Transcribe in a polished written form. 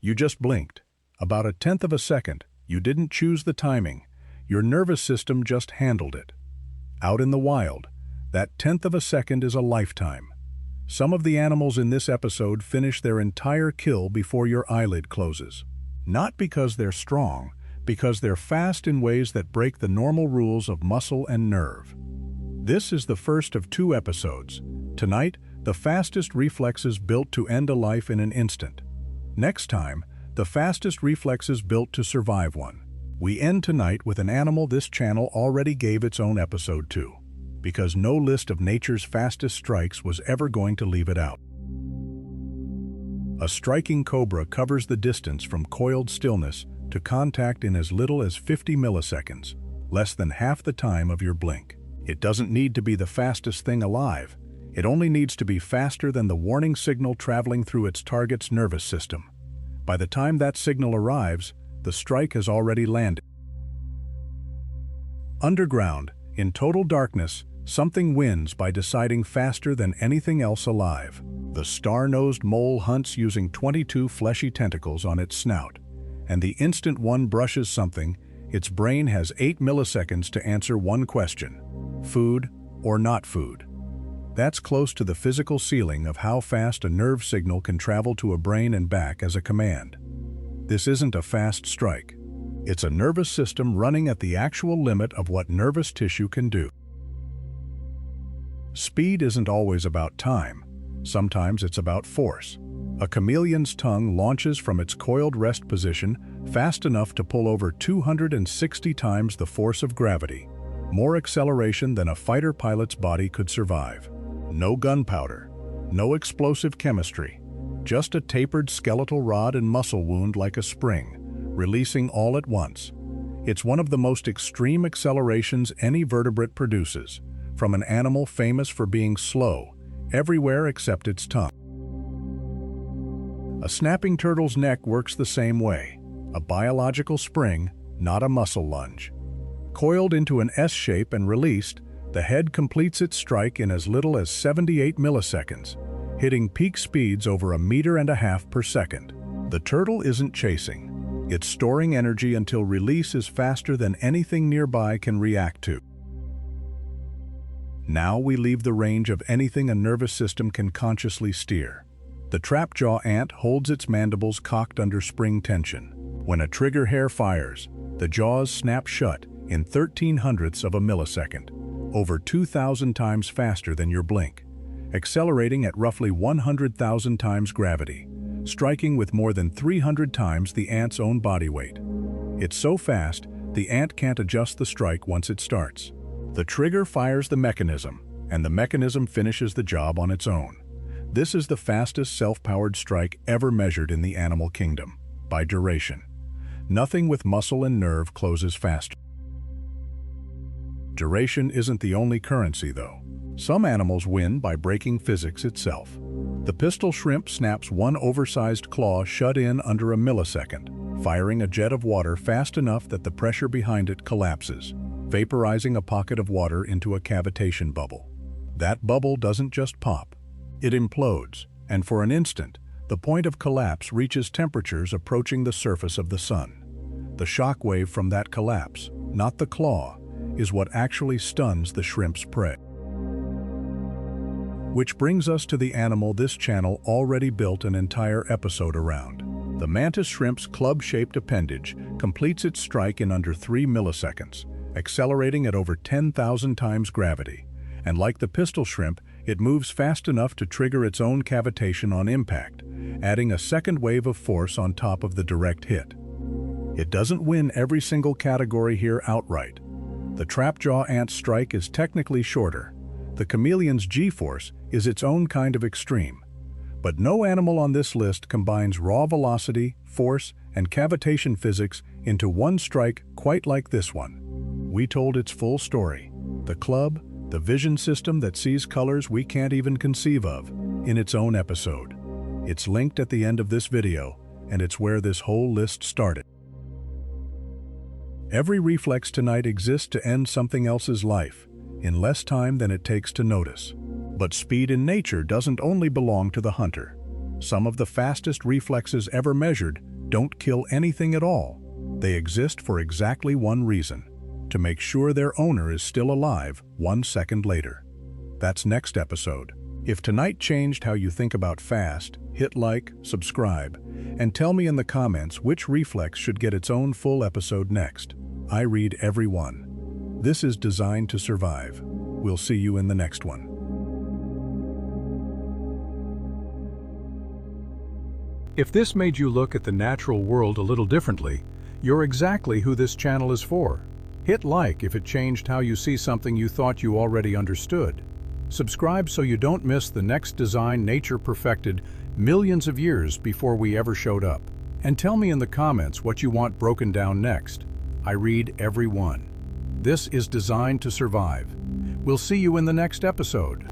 You just blinked. About a tenth of a second. You didn't choose the timing. Your nervous system just handled it. Out in the wild, that tenth of a second is a lifetime. Some of the animals in this episode finish their entire kill before your eyelid closes. Not because they're strong, because they're fast in ways that break the normal rules of muscle and nerve. This is the first of 2 episodes. Tonight, the fastest reflexes built to end a life in an instant. Next time, the fastest reflexes built to survive one. We end tonight with an animal this channel already gave its own episode to, because no list of nature's fastest strikes was ever going to leave it out. A striking cobra covers the distance from coiled stillness to contact in as little as 50 milliseconds, less than half the time of your blink. It doesn't need to be the fastest thing alive. It only needs to be faster than the warning signal traveling through its target's nervous system. By the time that signal arrives, the strike has already landed. Underground, in total darkness, something wins by deciding faster than anything else alive. The star-nosed mole hunts using 22 fleshy tentacles on its snout, and the instant one brushes something, its brain has 8 milliseconds to answer one question: food or not food? That's close to the physical ceiling of how fast a nerve signal can travel to a brain and back as a command. This isn't a fast strike. It's a nervous system running at the actual limit of what nervous tissue can do. Speed isn't always about time. Sometimes it's about force. A chameleon's tongue launches from its coiled rest position fast enough to pull over 260 times the force of gravity, more acceleration than a fighter pilot's body could survive. No gunpowder, no explosive chemistry, just a tapered skeletal rod and muscle wound like a spring, releasing all at once. It's one of the most extreme accelerations any vertebrate produces, from an animal famous for being slow, everywhere except its tongue. A snapping turtle's neck works the same way, a biological spring, not a muscle lunge. Coiled into an S shape and released, the head completes its strike in as little as 78 milliseconds, hitting peak speeds over 1.5 meters per second. The turtle isn't chasing. It's storing energy until release is faster than anything nearby can react to. Now we leave the range of anything a nervous system can consciously steer. The trapjaw ant holds its mandibles cocked under spring tension. When a trigger hair fires, the jaws snap shut in 0.13 of a millisecond, over 2,000 times faster than your blink, accelerating at roughly 100,000 times gravity, striking with more than 300 times the ant's own body weight. It's so fast, the ant can't adjust the strike once it starts. The trigger fires the mechanism, and the mechanism finishes the job on its own. This is the fastest self-powered strike ever measured in the animal kingdom, by duration. Nothing with muscle and nerve closes faster. Duration isn't the only currency, though. Some animals win by breaking physics itself. The pistol shrimp snaps one oversized claw shut in under a millisecond, firing a jet of water fast enough that the pressure behind it collapses, vaporizing a pocket of water into a cavitation bubble. That bubble doesn't just pop. It implodes, and for an instant, the point of collapse reaches temperatures approaching the surface of the sun. The shock wave from that collapse, not the claw, is what actually stuns the shrimp's prey. Which brings us to the animal this channel already built an entire episode around. The mantis shrimp's club-shaped appendage completes its strike in under 3 milliseconds, accelerating at over 10,000 times gravity. And like the pistol shrimp, it moves fast enough to trigger its own cavitation on impact, adding a second wave of force on top of the direct hit. It doesn't win every single category here outright. The trapjaw ant's strike is technically shorter. The chameleon's G-force is its own kind of extreme. But no animal on this list combines raw velocity, force, and cavitation physics into one strike quite like this one. We told its full story. The club, the vision system that sees colors we can't even conceive of, in its own episode. It's linked at the end of this video, and it's where this whole list started. Every reflex tonight exists to end something else's life, in less time than it takes to notice. But speed in nature doesn't only belong to the hunter. Some of the fastest reflexes ever measured Don't kill anything at all. They exist for exactly one reason: to make sure their owner is still alive 1 second later. That's next episode. If tonight changed how you think about fast, hit like, subscribe, and tell me in the comments which reflex should get its own full episode next. I read every one. This is Designed to Survive. We'll see you in the next one. If this made you look at the natural world a little differently, you're exactly who this channel is for. Hit like if it changed how you see something you thought you already understood. Subscribe so you don't miss the next design nature perfected millions of years before we ever showed up. And tell me in the comments what you want broken down next. I read every one. This is Designed to Survive. We'll see you in the next episode.